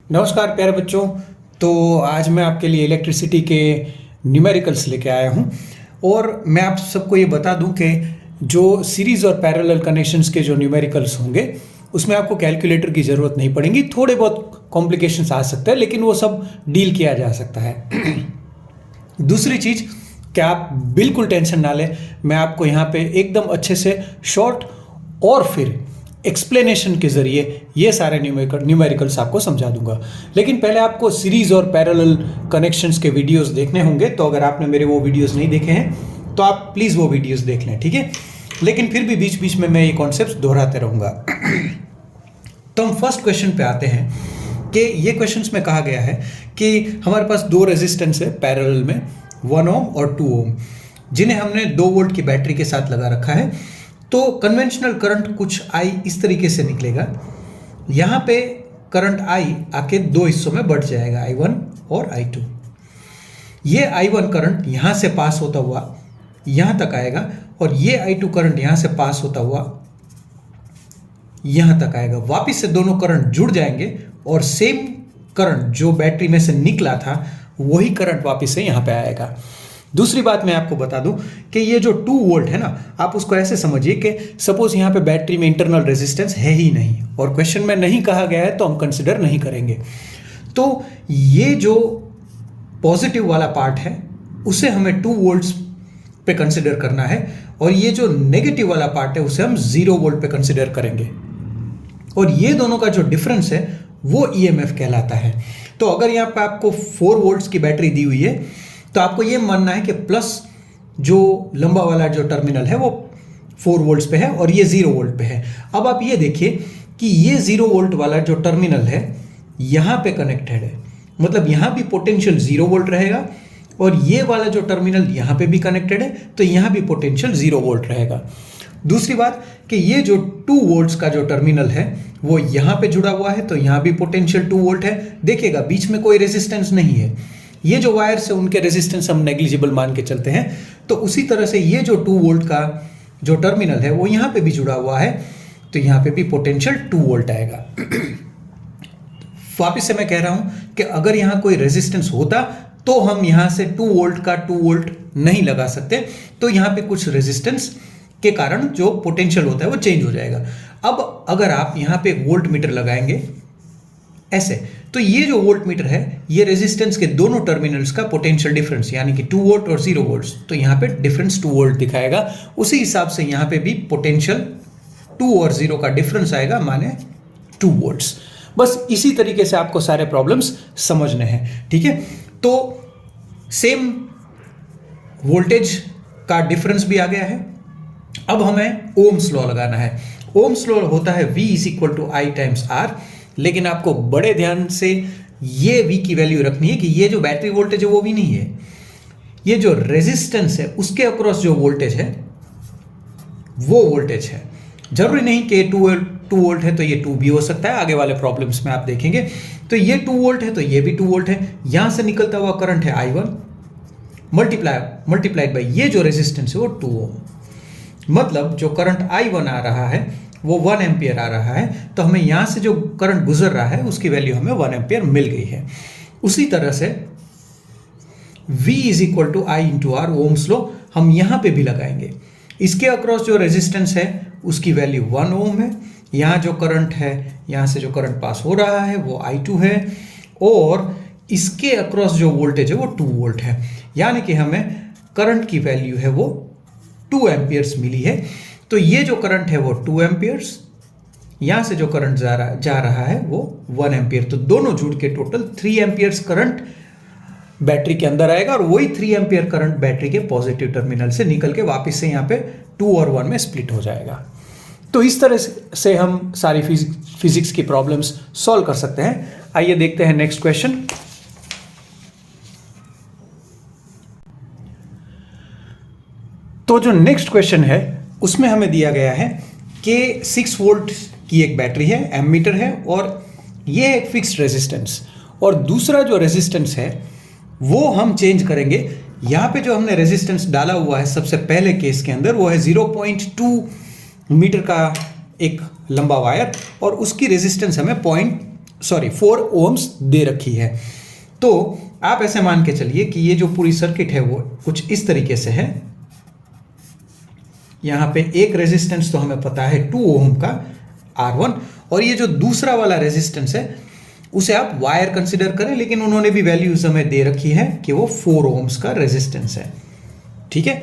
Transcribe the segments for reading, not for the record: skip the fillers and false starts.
नमस्कार प्यारे बच्चों। तो आज मैं आपके लिए इलेक्ट्रिसिटी के न्यूमेरिकल्स लेके आया हूँ और मैं आप सबको ये बता दूँ कि जो सीरीज़ और पैरेलल कनेक्शंस के जो न्यूमेरिकल्स होंगे उसमें आपको कैलकुलेटर की ज़रूरत नहीं पड़ेगी। थोड़े बहुत कॉम्प्लिकेशंस आ सकते हैं लेकिन वो सब डील किया जा सकता है। दूसरी चीज़ कि आप बिल्कुल टेंशन ना लें, मैं आपको यहाँ पे एकदम अच्छे से शॉर्ट और फिर एक्सप्लेनेशन के ज़रिए ये सारे न्यूमेरिकल्स आपको समझा दूंगा। लेकिन पहले आपको सीरीज़ और पैरेलल कनेक्शंस के वीडियोस देखने होंगे, तो अगर आपने मेरे वो वीडियोस नहीं देखे हैं तो आप प्लीज़ वो वीडियोस देख लें, ठीक है। लेकिन फिर भी बीच बीच में मैं ये कॉन्सेप्ट दोहराते रहूँगा। तो हम फर्स्ट क्वेश्चन पे आते हैं कि ये क्वेश्चंस में कहा गया है कि हमारे पास दो रेजिस्टेंस है पैरेलल में, 1 ओम और 2 ओम, जिन्हें हमने 2 वोल्ट की बैटरी के साथ लगा रखा है। तो कन्वेंशनल करंट कुछ आई इस तरीके से निकलेगा। यहाँ पे करंट आई आके दो हिस्सों में बढ़ जाएगा, I1 और I2। ये I1 करंट यहाँ से पास होता हुआ यहाँ तक आएगा और ये I2 करंट यहाँ से पास होता हुआ यहाँ तक आएगा। वापिस से दोनों करंट जुड़ जाएंगे और सेम करंट जो बैटरी में से निकला था वही करंट वापिस से यहाँ पे आएगा। दूसरी बात मैं आपको बता दूं कि ये जो 2 वोल्ट है ना, आप उसको ऐसे समझिए कि सपोज यहाँ पे बैटरी में इंटरनल रेजिस्टेंस है ही नहीं और क्वेश्चन में नहीं कहा गया है तो हम कंसिडर नहीं करेंगे। तो ये जो पॉजिटिव वाला पार्ट है उसे हमें 2 वोल्ट्स पे कंसिडर करना है और ये जो नेगेटिव वाला पार्ट है उसे हम 0 वोल्ट पे कंसिडर करेंगे। और ये दोनों का जो डिफरेंस है वो EMF कहलाता है। तो अगर यहाँ पे आपको 4 वोल्ट्स की बैटरी दी हुई है तो आपको ये मानना है कि प्लस जो लंबा वाला जो टर्मिनल है वो 4 वोल्ट्स पे है और ये 0 वोल्ट पे है। अब आप ये देखिए कि ये 0 वोल्ट वाला जो टर्मिनल है यहाँ पे कनेक्टेड है, मतलब यहाँ भी पोटेंशियल 0 वोल्ट रहेगा और ये वाला जो टर्मिनल यहाँ पे भी कनेक्टेड है तो यहाँ भी पोटेंशियल 0 वोल्ट रहेगा। दूसरी बात कि ये जो 2 वोल्ट्स का जो टर्मिनल है वो यहाँ पे जुड़ा हुआ है तो यहाँ भी पोटेंशियल 2 वोल्ट है। देखिएगा बीच में कोई रेजिस्टेंस नहीं है, ये जो वायर से उनके रेजिस्टेंस हम नेग्लिजिबल मान के चलते हैं। तो उसी तरह से ये जो 2 वोल्ट का जो टर्मिनल है वो यहाँ पे भी जुड़ा हुआ है तो यहाँ पे भी पोटेंशियल 2 वोल्ट आएगा। वापिस से मैं कह रहा हूँ कि अगर यहाँ कोई रेजिस्टेंस होता तो हम यहाँ से 2 वोल्ट का 2 वोल्ट नहीं लगा सकते, तो यहाँ पे कुछ रेजिस्टेंस के कारण जो पोटेंशियल होता है वो चेंज हो जाएगा। अब अगर आप यहाँ पे एक वोल्ट मीटर लगाएंगे ऐसे, तो ये जो वोल्ट मीटर है ये रेजिस्टेंस के दोनों टर्मिनल्स का पोटेंशियल डिफरेंस यानी कि 2 वोल्ट और 0 वोल्ट्स, तो यहाँ पे डिफरेंस 2 वोल्ट दिखाएगा। उसी हिसाब से यहाँ पे भी पोटेंशियल 2 और 0 का डिफरेंस आएगा, माने 2 वोल्ट्स। बस इसी तरीके से आपको सारे प्रॉब्लम्स समझने हैं, ठीक है। तो सेम वोल्टेज का डिफरेंस भी आ गया है। अब हमें ओम्स लॉ लगाना है। ओम्स लॉ होता है V = I × R, लेकिन आपको बड़े ध्यान से ये V की वैल्यू रखनी है कि ये जो बैटरी वोल्टेज है वो भी नहीं है, ये जो रेजिस्टेंस है उसके अक्रॉस जो वोल्टेज है वो वोल्टेज है। जरूरी नहीं कि 2 वोल्ट है तो ये 2 भी हो सकता है, आगे वाले प्रॉब्लम्स में आप देखेंगे। तो ये 2 वोल्ट है तो ये भी 2 वोल्ट है। यहां से निकलता हुआ करंट है I1 मल्टीप्लाइड बाई ये जो रेजिस्टेंस है वो 2 ओम, मतलब जो करंट I1 आ रहा है वो 1 एम्पियर आ रहा है। तो हमें यहाँ से जो करंट गुजर रहा है उसकी वैल्यू हमें 1 एम्पियर मिल गई है। उसी तरह से V = I × R Ohm's law हम यहाँ पे भी लगाएंगे। इसके अक्रॉस जो रेजिस्टेंस है उसकी वैल्यू 1 ओम है। यहाँ जो करंट है, यहाँ से जो करंट पास हो रहा है वो I2 है और इसके अक्रॉस जो वोल्टेज है वो 2 वोल्ट है, यानी कि हमें करंट की वैल्यू है वो 2 एम्पियर्स मिली है। तो ये जो करंट है वो 2 एम्पियर्स, यहाँ से जो करंट जा रहा है वो 1 एम्पियर, तो दोनों जुड़ के टोटल 3 एम्पियर्स करंट बैटरी के अंदर आएगा और वही 3 एम्पियर करंट बैटरी के पॉजिटिव टर्मिनल से निकल के वापस से यहाँ पे 2 और 1 में स्प्लिट हो जाएगा। तो इस तरह से हम सारी फिजिक्स की प्रॉब्लम्स सॉल्व कर सकते हैं। आइए देखते हैं नेक्स्ट क्वेश्चन। तो जो नेक्स्ट क्वेश्चन है उसमें हमें दिया गया है कि 6 वोल्ट की एक बैटरी है, एमीटर है और ये एक फिक्स्ड रेजिस्टेंस, और दूसरा जो रेजिस्टेंस है वो हम चेंज करेंगे। यहाँ पे जो हमने रेजिस्टेंस डाला हुआ है सबसे पहले केस के अंदर वो है 0.2 मीटर का एक लंबा वायर और उसकी रेजिस्टेंस हमें 4 ओम्स दे रखी है। तो आप ऐसे मान के चलिए कि ये जो पूरी सर्किट है वो कुछ इस तरीके से है। यहां पे एक रेजिस्टेंस तो हमें पता है 2 ओम का R1, और ये जो दूसरा वाला रेजिस्टेंस है उसे आप वायर कंसिडर करें, लेकिन उन्होंने भी वैल्यूज हमें दे रखी है कि वो 4 ओम्स का रेजिस्टेंस है। ठीक है,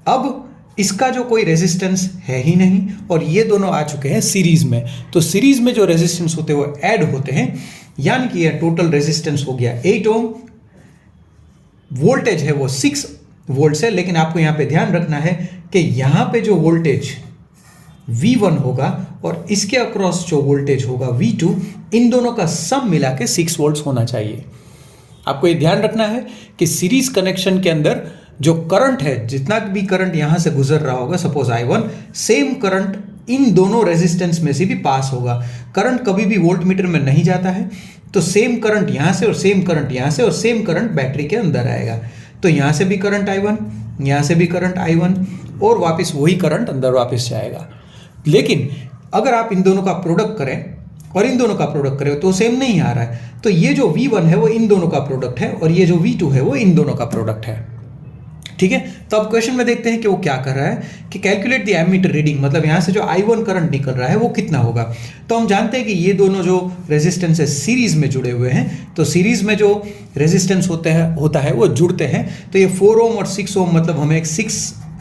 अब इसका जो कोई रेजिस्टेंस है ही नहीं और ये दोनों आ चुके हैं सीरीज में, तो सीरीज में जो रेजिस्टेंस होते हैं वो ऐड होते हैं, यानी कि यह टोटल रेजिस्टेंस हो गया 8 ओम। वोल्टेज है वो 6 वोल्ट है, लेकिन आपको यहां पे ध्यान रखना है कि यहां पे जो वोल्टेज V1 होगा और इसके अक्रॉस जो वोल्टेज होगा V2, इन दोनों का सम मिला के 6 वोल्ट होना चाहिए। आपको ये ध्यान रखना है कि सीरीज कनेक्शन के अंदर जो करंट है, जितना भी करंट यहां से गुजर रहा होगा, suppose I1, same current in दोनों रेजिस्टेंस में से भी पास होगा। करंट कभी भी वोल्ट मीटर में नहीं जाता है, तो सेम करंट यहां से और सेम करंट यहां से और सेम करंट बैटरी के अंदर आएगा। तो यहां से भी करंट I1, यहां से भी करंट I1 और वापस वही करंट अंदर वापस जाएगा। लेकिन अगर आप इन दोनों का प्रोडक्ट करें और इन दोनों का प्रोडक्ट करें तो सेम नहीं आ रहा है, तो ये जो V1 है वो इन दोनों का प्रोडक्ट है और ये जो V2 है वो इन दोनों का प्रोडक्ट है। ठीक है, तो अब क्वेश्चन में देखते हैं कि वो क्या कर रहा है कि कैलकुलेट द एमीटर रीडिंग, मतलब यहां से जो I1 करंट निकल रहा है वो कितना होगा। तो हम जानते हैं कि ये दोनों जो रेजिस्टेंस है सीरीज में जुड़े हुए हैं, तो सीरीज में जो रेजिस्टेंस होता है वो जुड़ते हैं। तो ये 4 ओम और 6 ओम, मतलब हमें एक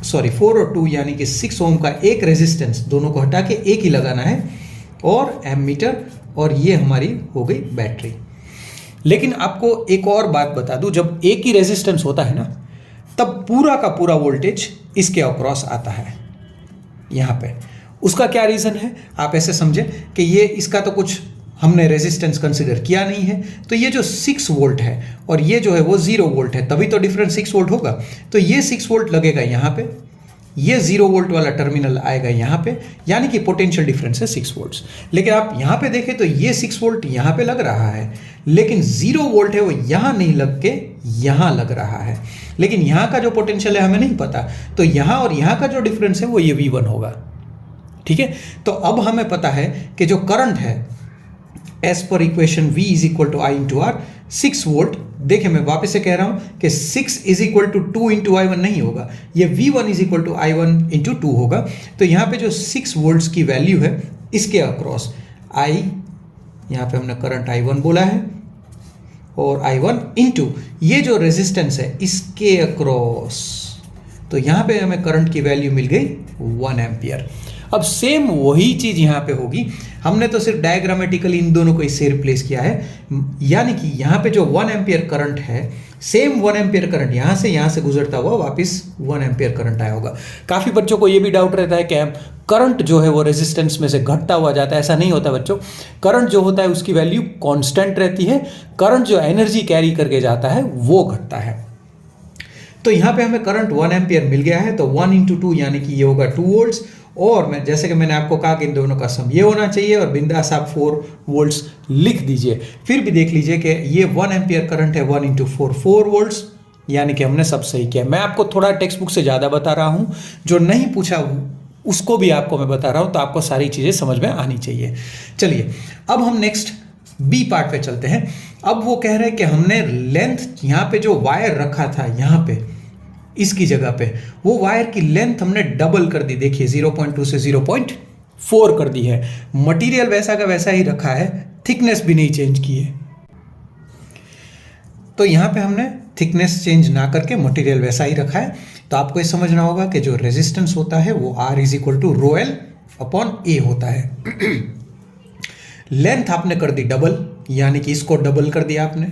4 और 2 यानी कि 6 ओम का एक रेजिस्टेंस दोनों को हटा के एक ही लगाना है और एमीटर, और ये हमारी हो गई बैटरी। लेकिन आपको एक और बात बता दूं, जब एक ही रेजिस्टेंस होता है ना, तब पूरा का पूरा वोल्टेज इसके अक्रॉस आता है यहां पे। उसका क्या रीजन है, आप ऐसे समझे कि ये इसका तो कुछ हमने रेजिस्टेंस कंसीडर किया नहीं है, तो ये जो 6 वोल्ट है और ये जो है वो 0 वोल्ट है, तभी तो डिफरेंस 6 वोल्ट होगा। तो ये 6 वोल्ट लगेगा यहाँ पे, ये 0 वोल्ट वाला टर्मिनल आएगा यहाँ पे, यानी कि पोटेंशियल डिफरेंस है 6 वोल्ट्स। लेकिन आप यहाँ पे देखें तो ये 6 वोल्ट यहाँ पे लग रहा है, लेकिन 0 वोल्ट है वो यहाँ नहीं लग के यहाँ लग रहा है। लेकिन यहाँ का जो पोटेंशियल है हमें नहीं पता, तो यहाँ और यहाँ का जो डिफरेंस है वो ये V1 होगा। ठीक है, तो अब हमें पता है कि जो करंट है एज पर equation V is equal to I into R, 6 volt. देखिए मैं वापस से कह रहा हूं कि 6 is equal to 2 into I1 नहीं होगा, ये V1 is equal to I1 into 2 होगा। तो यहाँ पे जो 6 वोल्ट्स की वैल्यू है इसके अक्रॉस I, यहाँ पे हमने करंट I1 बोला है, और I1 इंटू ये जो रेजिस्टेंस है इसके अक्रॉस, तो यहाँ पे हमें करंट की वैल्यू मिल गई 1 एम्पियर। अब सेम वही चीज यहाँ पे होगी, हमने तो सिर्फ डायग्रामेटिकली इन दोनों को इससे रिप्लेस किया है, यानी कि यहाँ पे जो 1 एम्पियर करंट है, सेम 1 एम्पियर करंट यहाँ से गुजरता हुआ वापस 1 एम्पियर करंट आया होगा। काफ़ी बच्चों को ये भी डाउट रहता है कि करंट जो है वो रेजिस्टेंस में से घटता हुआ जाता है। ऐसा नहीं होता बच्चों, करंट जो होता है उसकी वैल्यू कांस्टेंट रहती है, करंट जो एनर्जी कैरी करके जाता है वो घटता है। तो यहाँ पे हमें करंट 1 एम्पियर मिल गया है, तो 1 इंटू 2 यानी कि ये होगा 2 वोल्ट्स, और मैं जैसे कि मैंने आपको कहा कि इन दोनों का सम ये होना चाहिए, और बिंदास आप 4 वोल्ट्स लिख दीजिए। फिर भी देख लीजिए कि ये 1 एम्पियर करंट है, 1 इंटू 4 वोल्ट्स, यानी कि हमने सब सही किया। मैं आपको थोड़ा टेक्स्ट बुक से ज़्यादा बता रहा हूँ, जो नहीं पूछा उसको भी आपको मैं बता रहा हूँ, तो आपको सारी चीज़ें समझ में आनी चाहिए। चलिए अब हम नेक्स्ट बी पार्ट पे चलते हैं। अब वो कह रहे हैं कि हमने लेंथ यहाँ पे जो वायर रखा था यहाँ पे इसकी जगह पे, वो वायर की लेंथ हमने डबल कर दी। देखिए 0.2 से 0.4 कर दी है। मटेरियल वैसा का वैसा ही रखा है, थिकनेस भी नहीं चेंज की है। तो यहाँ पे हमने थिकनेस चेंज ना करके मटेरियल वैसा ही रखा है। तो आपको ये समझना होगा कि जो रेजिस्टेंस होता है वो R is equal to rho L upon A होता है। लेंथ आपने कर दी डबल, यानी कि इसको डबल कर दिया आपने।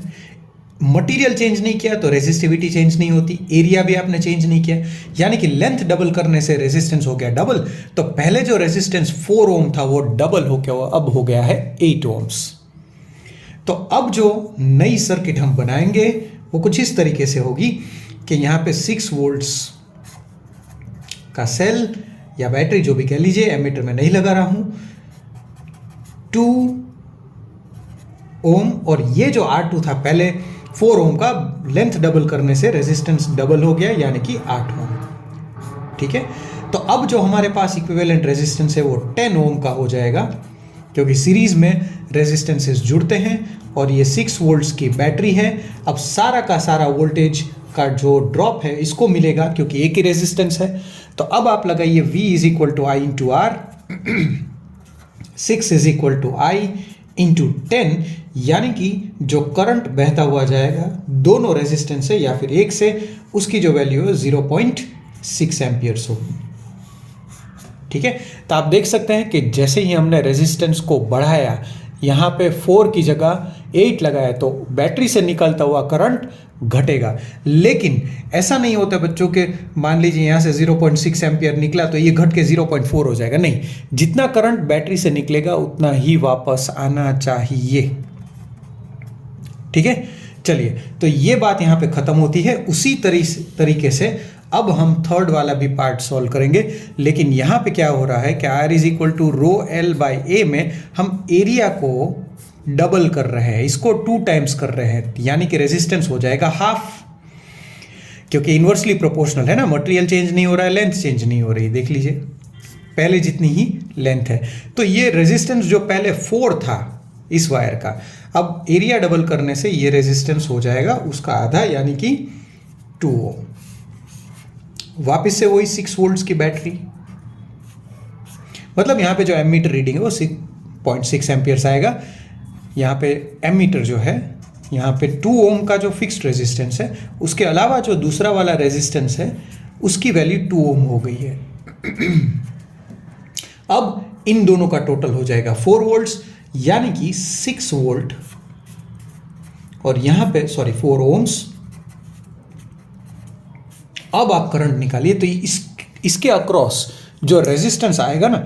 मटेरियल चेंज नहीं किया तो रेजिस्टिविटी चेंज नहीं होती, एरिया भी आपने चेंज नहीं किया, यानी कि लेंथ डबल करने से रेजिस्टेंस हो गया डबल। तो पहले जो रेजिस्टेंस 4 ओम था वो डबल हो गया, अब हो गया है 8 ओम्स। तो अब जो नई सर्किट हम बनाएंगे वो कुछ इस तरीके से होगी कि यहाँ पे 6 वोल्ट्स का सेल या बैटरी जो भी कह लीजिए, एमीटर में नहीं लगा रहा हूं, 2 ओम, और ये जो R2 था पहले 4 ओम का, लेंथ डबल करने से रेजिस्टेंस डबल हो गया, यानी कि 8 ओम। ठीक है, तो अब जो हमारे पास इक्विवेलेंट रेजिस्टेंस है वो 10 ओम का हो जाएगा, क्योंकि सीरीज में रेजिस्टेंसेस जुड़ते हैं और ये 6 वोल्ट्स की बैटरी है। अब सारा का सारा वोल्टेज का जो ड्रॉप है इसको मिलेगा क्योंकि एक ही रेजिस्टेंस है। तो अब आप लगाइए V is equal to I into R, 6 is equal to I into 10, यानी कि जो करंट बहता हुआ जाएगा दोनों रेजिस्टेंस से या फिर एक से, उसकी जो वैल्यू है 0.6 एम्पियर्स होगी। ठीक है, तो आप देख सकते हैं कि जैसे ही हमने रेजिस्टेंस को बढ़ाया, यहाँ पे 4 की जगह 8 लगाया, तो बैटरी से निकलता हुआ करंट घटेगा। लेकिन ऐसा नहीं होता बच्चों के मान लीजिए यहाँ से 0.6 एम्पियर निकला तो ये घट के 0.4 हो जाएगा, नहीं, जितना करंट बैटरी से निकलेगा उतना ही वापस आना चाहिए। ठीक है, चलिए, तो ये बात यहाँ पे खत्म होती है। उसी तरीके से अब हम थर्ड वाला भी पार्ट सॉल्व करेंगे, लेकिन यहाँ पे क्या हो रहा है कि R is equal to rho L by A में हम एरिया को डबल कर रहे हैं, इसको 2 टाइम्स कर रहे हैं, यानी कि रेजिस्टेंस हो जाएगा हाफ, क्योंकि इन्वर्सली प्रोपोर्शनल है ना, मटेरियल चेंज नहीं हो रहा है, लेंथ चेंज नहीं हो रही, देख लीजिए पहले जितनी ही लेंथ है। तो ये रेजिस्टेंस जो पहले 4 था इस वायर का, अब एरिया डबल करने से ये रेजिस्टेंस हो जाएगा उसका आधा, यानी कि 2 ओम। वापस से वही 6 वोल्ट्स की बैटरी, मतलब यहाँ पे जो एमीटर रीडिंग है वो 6.6 एम्पियर्स आएगा। यहाँ पे एमीटर जो है, यहाँ पे 2 ओम का जो फिक्स्ड रेजिस्टेंस है, उसके अलावा जो दूसरा वाला रेजिस्टेंस है उसकी वैल्यू 2 ओम हो गई है। अब इन दोनों का टोटल हो जाएगा 4 वोल्ट्स, यानी कि 6 वोल्ट, और यहाँ पे 4 ओम्स। अब आप करंट निकालिए, तो इसके अक्रॉस जो रेजिस्टेंस आएगा ना,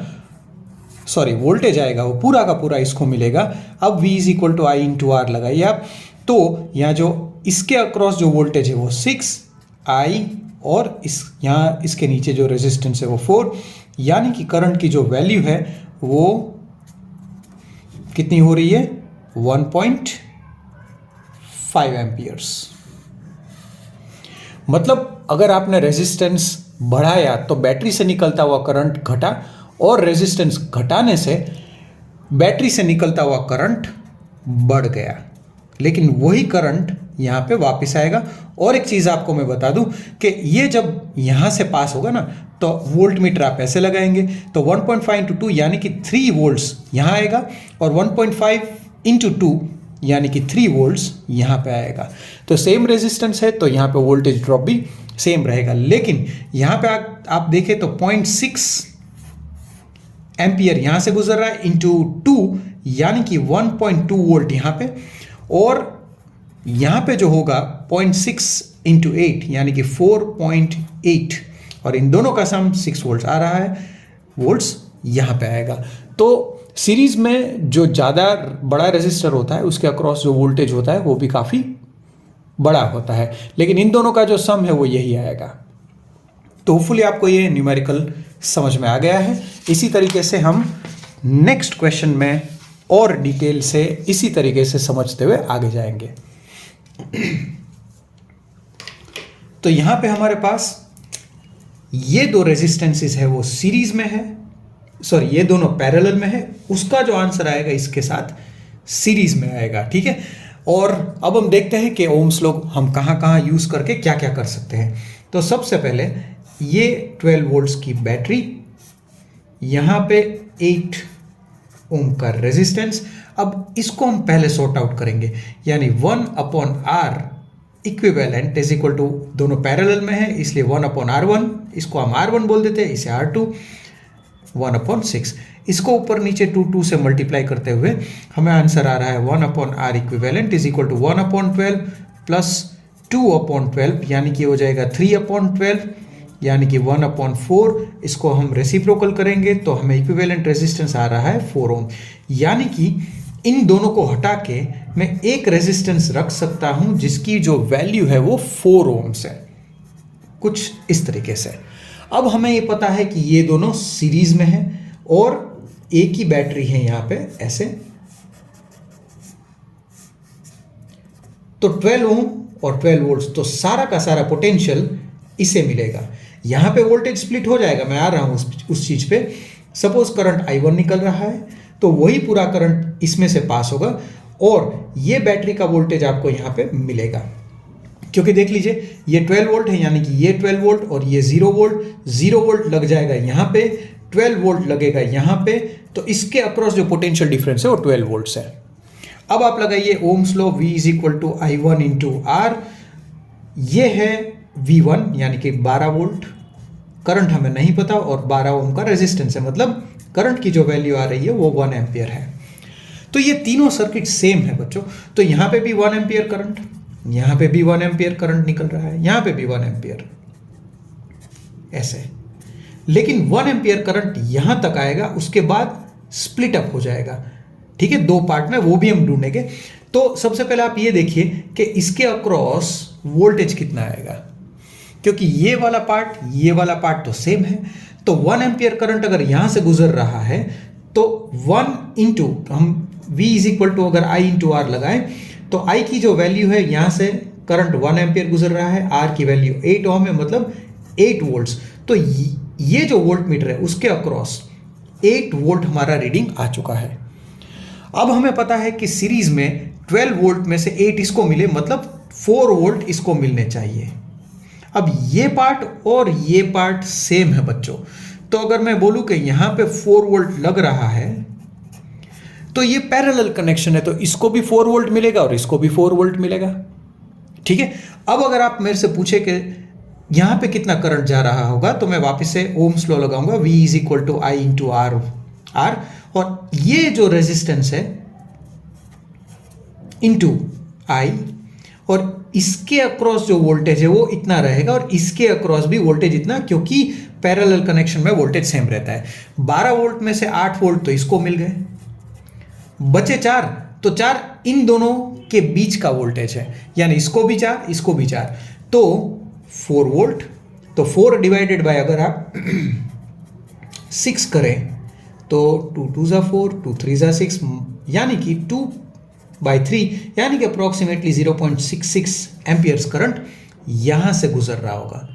वोल्टेज आएगा, वो पूरा का पूरा इसको मिलेगा। अब V is equal to I into R लगाइए आप, तो यहाँ जो इसके अक्रॉस जो वोल्टेज है वो 6 आई, और यहाँ इसके नीचे जो रेजिस्टेंस है वो 4, यानी कि करंट की जो वैल्यू है वो कितनी हो रही है, 1.5 एम्पियर्स। मतलब अगर आपने रेजिस्टेंस बढ़ाया तो बैटरी से निकलता हुआ करंट घटा, और रेजिस्टेंस घटाने से बैटरी से निकलता हुआ करंट बढ़ गया, लेकिन वही करंट यहाँ पे वापस आएगा। और एक चीज़ आपको मैं बता दूं कि ये जब यहाँ से पास होगा ना, तो वोल्ट मीटर आप ऐसे लगाएंगे, तो 1.5 इंटू 2 यानी कि 3 वोल्ट्स यहाँ आएगा, और 1.5 इंटू 2 यानी कि 3 वोल्ट्स यहाँ पे आएगा। तो सेम रेजिस्टेंस है, तो यहाँ पे वोल्टेज ड्रॉप भी सेम रहेगा। लेकिन यहाँ पे आप देखें तो 0.6 एम्पियर यहाँ से गुजर रहा है इंटू 2, यानी कि 1.2 वोल्ट यहाँ पे, और यहाँ पे जो होगा 0.6 इंटू 8 यानी कि 4.8, और इन दोनों का सम 6 वोल्ट्स आ रहा है, वोल्ट्स यहाँ पे आएगा। तो सीरीज में जो ज़्यादा बड़ा रेजिस्टर होता है उसके अक्रॉस जो वोल्टेज होता है वो भी काफ़ी बड़ा होता है, लेकिन इन दोनों का जो सम है वो यही आएगा। तो होपफुली आपको ये न्यूमेरिकल समझ में आ गया है। इसी तरीके से हम नेक्स्ट क्वेश्चन में और डिटेल से इसी तरीके से समझते हुए आगे जाएंगे। तो यहां पे हमारे पास ये 2 रेजिस्टेंसेस है वो सीरीज में है, ये दोनों पैरेलल में है, उसका जो आंसर आएगा इसके साथ सीरीज में आएगा। ठीक है, और अब हम देखते हैं कि ओम्स लॉ हम कहां कहां यूज करके क्या क्या कर सकते हैं। तो सबसे पहले ये 12 वोल्ट्स की बैटरी, यहाँ पे 8 ओम का रेजिस्टेंस। अब इसको हम पहले सॉर्ट आउट करेंगे, यानी 1/R equivalent is equal to, दोनों पैरेलल में है इसलिए 1/R1, इसको हम R1 बोल देते हैं, इसे R2, 1/6। इसको ऊपर नीचे 2 से मल्टीप्लाई करते हुए हमें आंसर आ रहा है 1/R equivalent is equal to 1/12 plus 2/12, यानी कि हो जाएगा 3/12, यानी कि 1/4। इसको हम रेसिप्रोकल करेंगे तो हमें इक्विवेलेंट रेजिस्टेंस आ रहा है 4 ओम, यानी कि इन दोनों को हटा के मैं एक रेजिस्टेंस रख सकता हूं जिसकी जो वैल्यू है वो 4 ओम्स है, कुछ इस तरीके से। अब हमें ये पता है कि ये दोनों सीरीज में है और एक ही बैटरी है यहाँ पे ऐसे, तो 12 ओम और 12 वोल्ट्स, तो सारा का सारा पोटेंशियल इसे मिलेगा। यहाँ पे वोल्टेज स्प्लिट हो जाएगा, मैं आ रहा हूँ उस चीज पे। सपोज करंट I1 निकल रहा है तो वही पूरा करंट इसमें से पास होगा और ये बैटरी का वोल्टेज आपको यहाँ पे मिलेगा। क्योंकि देख लीजिए ये 12 वोल्ट है, यानी कि ये 12 वोल्ट और ये 0 वोल्ट लग जाएगा यहाँ पे, 12 वोल्ट लगेगा यहाँ पे, तो इसके अक्रॉस जो पोटेंशियल डिफरेंस है वो 12 वोल्ट्स है। अब आप लगाइए Ohm's law, V is equal to I1 into R। ये है V1 यानी कि 12 वोल्ट, करंट हमें नहीं पता और 12 ओम का रेजिस्टेंस है, मतलब करंट की जो वैल्यू आ रही है वो 1 एम्पियर है। तो ये तीनों सर्किट सेम है बच्चों। तो यहाँ पे भी 1 एम्पियर करंट, यहाँ पे भी 1 एम्पियर करंट निकल रहा है, यहाँ पे भी 1 एम्पियर, ऐसे। लेकिन 1 एम्पियर करंट यहाँ तक आएगा, उसके बाद स्प्लिट अप हो जाएगा, ठीक है, दो पार्ट में, वो भी हम ढूंढेंगे। तो सबसे पहले आप ये देखिए कि इसके अक्रॉस वोल्टेज कितना आएगा, क्योंकि ये वाला पार्ट तो सेम है। तो 1 एम्पियर करंट अगर यहां से गुजर रहा है तो 1 इंटू, हम V इज इक्वल टू अगर I इंटू आर लगाएं तो I की जो वैल्यू है, यहां से करंट 1 एम्पियर गुजर रहा है, R की वैल्यू 8 ओम है, मतलब 8 वोल्ट्स। तो ये जो वोल्ट मीटर है उसके अक्रॉस 8 वोल्ट हमारा रीडिंग आ चुका है। अब हमें पता है कि सीरीज में 12 वोल्ट में से 8 इसको मिले, मतलब 4 वोल्ट इसको मिलने चाहिए। अब ये पार्ट और ये पार्ट सेम है बच्चों, तो अगर मैं बोलूं कि यहां पे 4 वोल्ट लग रहा है तो ये पैरेलल कनेक्शन है, तो इसको भी 4 वोल्ट मिलेगा और इसको भी 4 वोल्ट मिलेगा, ठीक है। अब अगर आप मेरे से पूछे कि यहां पे कितना करंट जा रहा होगा, तो मैं वापस से ओम्स लॉ लगाऊंगा, V is equal to I into R, और ये जो रेजिस्टेंस है इंटू I, और इसके अक्रॉस जो वोल्टेज है वो इतना रहेगा और इसके अक्रॉस भी वोल्टेज इतना, क्योंकि पैरेलल कनेक्शन में वोल्टेज सेम रहता है। 12 वोल्ट में से 8 वोल्ट तो इसको मिल गए, बचे 4, तो 4 इन दोनों के बीच का वोल्टेज है, यानी इसको भी 4, इसको भी 4, तो 4 वोल्ट। तो 4 डिवाइडेड बाय अगर आप 6 करें तो 2 2 ज़ा 4, 2 3 ज़ा 6, यानी कि 2/3, यानी कि अप्रॉक्सीमेटली 0.66 एम्पियर्स करंट यहां से गुजर रहा होगा।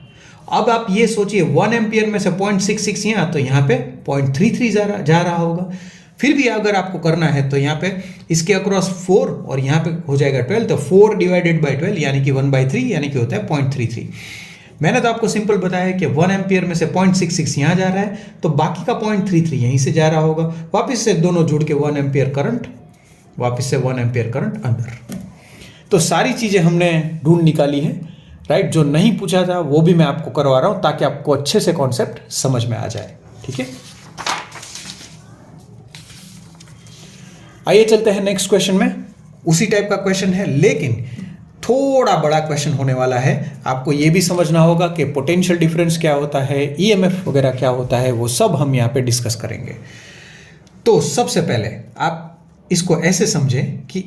अब आप ये सोचिए 1 एम्पियर में से 0.66 यहाँ, तो यहाँ पे 0.33 जा रहा होगा। फिर भी अगर आपको करना है तो यहाँ पे इसके अक्रॉस 4 और यहाँ पे हो जाएगा 12, तो 4 डिवाइडेड बाय 12 यानी कि 1/3, यानी कि होता है 0.33। मैंने तो आपको सिंपल बताया कि 1 एम्पियर में से 0.66 यहाँ जा रहा है, तो बाकी का 0.33 यहीं से जा रहा होगा। वापस से दोनों जुड़ के 1 एम्पियर करंट, वापस से 1 एम्पियर करंट अंदर। तो सारी चीज़ें हमने ढूंढ निकाली है, राइट। जो नहीं पूछा था वो भी मैं आपको करवा रहा हूँ ताकि आपको अच्छे से कॉन्सेप्ट समझ में आ जाए, ठीक है। आइए चलते हैं नेक्स्ट क्वेश्चन में। उसी टाइप का क्वेश्चन है, लेकिन थोड़ा बड़ा क्वेश्चन होने वाला है। आपको ये भी समझना होगा कि पोटेंशियल डिफरेंस क्या होता है, ईएमएफ वगैरह क्या होता है, वो सब हम यहाँ पे डिस्कस करेंगे। तो सबसे पहले आप इसको ऐसे समझें कि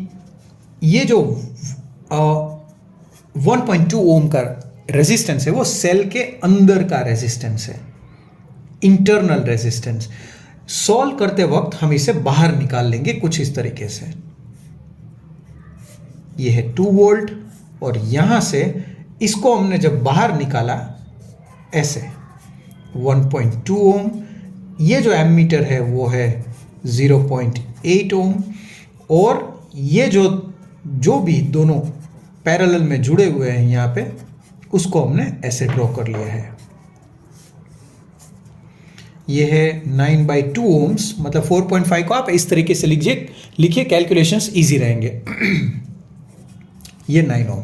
ये जो 1.2 ओम का रेजिस्टेंस है वो सेल के अंदर का रेजिस्टेंस है, इंटरनल रेजिस्टेंस। सॉल्व करते वक्त हम इसे बाहर निकाल लेंगे कुछ इस तरीके से। ये है 2 वोल्ट और यहां से इसको हमने जब बाहर निकाला ऐसे 1.2 ओम, ये जो एमीटर है वो है 0.8 ओम, और ये जो भी दोनों पैरेलल में जुड़े हुए हैं यहाँ पे, उसको हमने ऐसे ड्रॉ कर लिया है। ये है 9/2 ओम्स, मतलब 4.5 को आप इस तरीके से लिखिए, कैलकुलेशंस इजी रहेंगे। ये 9 ओम।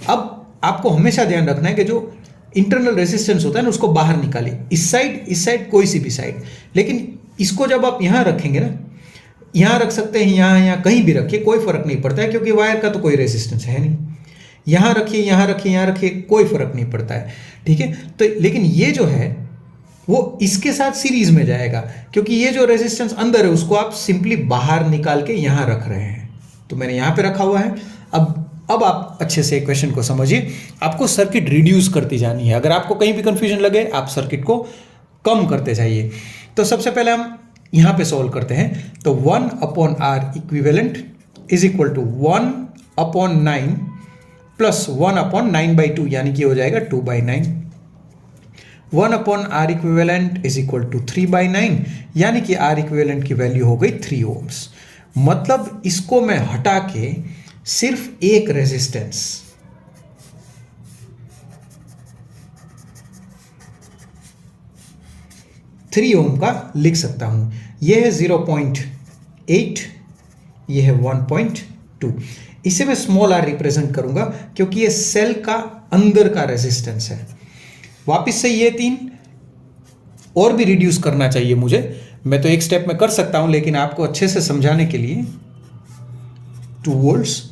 अब आपको हमेशा ध्यान रखना है कि जो इंटरनल रेजिस्टेंस होता है ना, उसको बाहर निकालिए, इस साइड कोई सी भी साइड। लेकिन इसको जब आप यहाँ रखेंगे ना, यहाँ रख सकते हैं, यहाँ कहीं भी रखिए, कोई फर्क नहीं पड़ता है, क्योंकि वायर का तो कोई रेजिस्टेंस है नहीं। यहाँ रखिए, यहाँ रखिए, कोई फर्क नहीं पड़ता है, ठीक है। तो लेकिन ये जो है वो इसके साथ सीरीज में जाएगा, क्योंकि ये जो रेजिस्टेंस अंदर है उसको आप सिंपली बाहर निकाल के यहाँ रख रहे हैं। तो मैंने यहाँ पे रखा हुआ है। अब आप अच्छे से क्वेश्चन को समझिए। आपको सर्किट रिड्यूस करती जानी है। अगर आपको कहीं भी कंफ्यूजन लगे, आप सर्किट को कम करते जाइए। तो सबसे पहले हम यहाँ पे सॉल्व करते हैं। तो 1/R equivalent is equal to 1/9 plus 1/9/2, यानी कि हो जाएगा 2/9। 1/R equivalent = 3/9, यानी कि R equivalent की वैल्यू हो गई 3 ओम्स। मतलब इसको मैं हटा के सिर्फ एक रेजिस्टेंस 3 ओम का लिख सकता हूं। यह है 0.8, यह है 1.2। इसे मैं स्मॉल r रिप्रेजेंट करूंगा क्योंकि ये सेल का अंदर का रेजिस्टेंस है। वापस से ये 3 और भी रिड्यूस करना चाहिए मुझे, मैं तो एक स्टेप में कर सकता हूं, लेकिन आपको अच्छे से समझाने के लिए 2 वोल्ट्स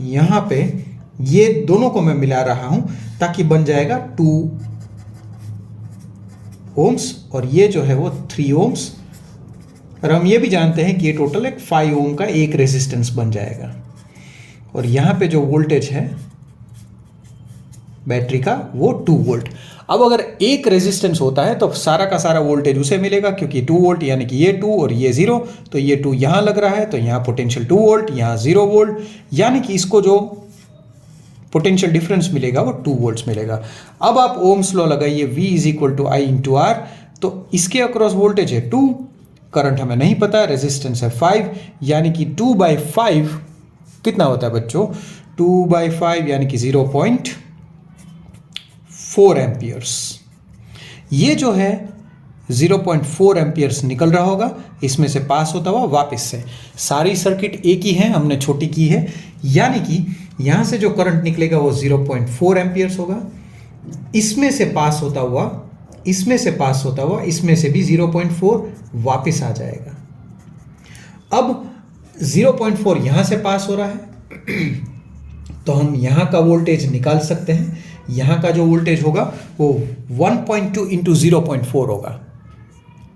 यहां पे ये दोनों को मैं मिला रहा हूं ताकि बन जाएगा 2 ओम्स और ये जो है वो 3 ओम्स। और हम ये भी जानते हैं कि ये टोटल एक 5 ओम का एक रेजिस्टेंस बन जाएगा। और यहां पे जो वोल्टेज है बैटरी का वो 2 वोल्ट। अब अगर एक रेजिस्टेंस होता है तो सारा का सारा वोल्टेज उसे मिलेगा, क्योंकि 2 वोल्ट यानी कि ये 2 और ये 0, तो ये 2 यहां लग रहा है तो यहां पोटेंशियल 2 वोल्ट, यहां 0 वोल्ट, यानी कि इसको जो पोटेंशियल डिफरेंस मिलेगा वो 2 वोल्ट्स मिलेगा। अब आप ओम्स लॉ लगाइए, V = I × R, तो इसके अक्रॉस वोल्टेज है 2, करंट हमें नहीं पता, रेजिस्टेंस है 5, यानी कि 2/5 कितना होता है बच्चों? 2/5 यानी कि 0.4 एम्पियर्स। ये जो है 0.4 एम्पियर्स निकल रहा होगा, इसमें से पास होता हुआ वापस से। सारी सर्किट एक ही है, हमने छोटी की है, यानी कि यहां से जो करंट निकलेगा वो 0.4 एम्पियर्स होगा। इसमें से पास होता हुआ, इसमें से पास होता हुआ, इसमें से भी 0.4 वापस आ जाएगा। अब 0.4 यहां से पास हो रहा है तो हम यहां का वोल्टेज निकाल सकते हैं। यहां का जो वोल्टेज होगा वो 1.2 × 0.4 होगा,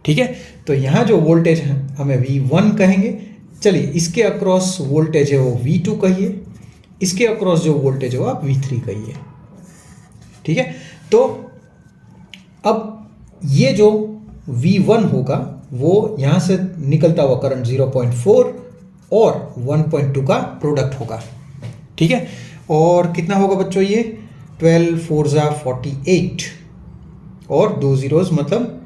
ठीक है। तो यहां जो वोल्टेज है हमें V1 कहेंगे। चलिए, इसके अक्रॉस वोल्टेज है वो V2 कहिए, इसके अक्रॉस जो वोल्टेज है वो आप V3 कहिए, ठीक है। तो अब ये जो V1 होगा वो यहां से निकलता हुआ करंट 0.4 और 1.2 का प्रोडक्ट होगा, ठीक है। और कितना होगा बच्चों? ये 12 4 48 और 2 zeros मतलब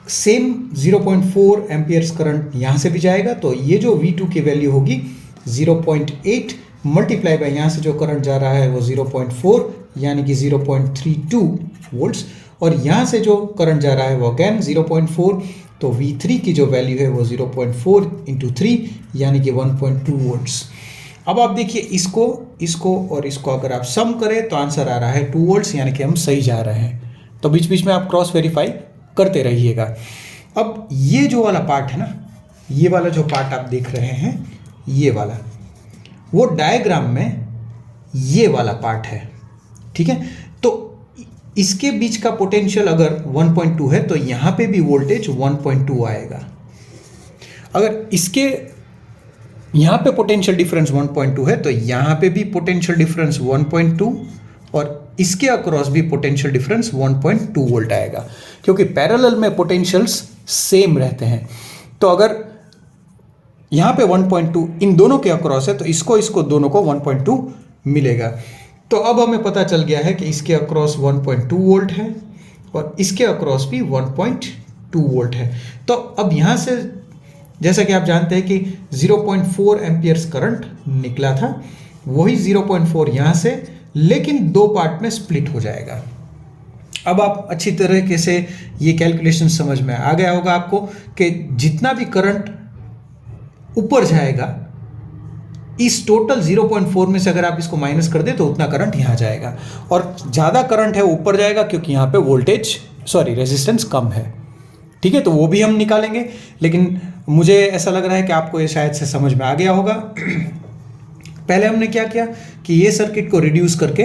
सेम 0.4 एम्पियर्स करंट यहां से भी जाएगा। तो ये जो V2 की वैल्यू होगी 0.8 मल्टीप्लाई बाय यहां से जो करंट जा रहा है वो 0.4 यानी कि 0.32 वोल्ट्स, और यहां से जो करंट जा रहा है वो अगेन 0.4, तो V3 की जो वैल्यू है वो 0.4 × 3 यानी कि 1.2 वोल्ट्स। अब आप देखिए इसको और इसको अगर आप सम करें तो आंसर आ रहा है 2 वोल्ट्स, यानी कि हम सही जा रहे हैं। तो बीच बीच में आप क्रॉस वेरीफाई करते रहिएगा। अब ये जो वाला पार्ट है ना, ये वाला जो पार्ट आप देख रहे हैं, ये वाला, वो डायग्राम में ये वाला पार्ट है, ठीक है। तो इसके बीच का पोटेंशियल अगर 1.2 है तो यहां पे भी वोल्टेज 1.2 आएगा। अगर इसके यहां पे पोटेंशियल डिफरेंस 1.2 है तो यहां पे भी पोटेंशियल डिफरेंस 1.2 और इसके अक्रॉस भी पोटेंशियल डिफरेंस 1.2 वोल्ट आएगा, क्योंकि पैरेलल में पोटेंशियल्स सेम रहते हैं। तो अगर यहां पे 1.2 इन दोनों के अक्रॉस है तो इसको दोनों को 1.2 मिलेगा। तो अब हमें पता चल गया है कि इसके अक्रॉस 1.2 वोल्ट है और इसके अक्रॉस भी 1.2 वोल्ट है। तो अब यहां से जैसा कि आप जानते हैं कि 0.4 एम्पियर्स करंट निकला था, वही 0.4 यहां से, लेकिन 2 पार्ट में स्प्लिट हो जाएगा। अब आप अच्छी तरीके से ये कैलकुलेशन समझ में आ गया होगा आपको कि जितना भी करंट ऊपर जाएगा इस टोटल 0.4 में से अगर आप इसको माइनस कर दे तो उतना करंट यहां जाएगा, और ज़्यादा करंट है ऊपर जाएगा क्योंकि यहां पे रेजिस्टेंस कम है, ठीक है। तो वो भी हम निकालेंगे, लेकिन मुझे ऐसा लग रहा है कि आपको ये शायद से समझ में आ गया होगा। पहले हमने क्या किया कि ये सर्किट को रिड्यूस करके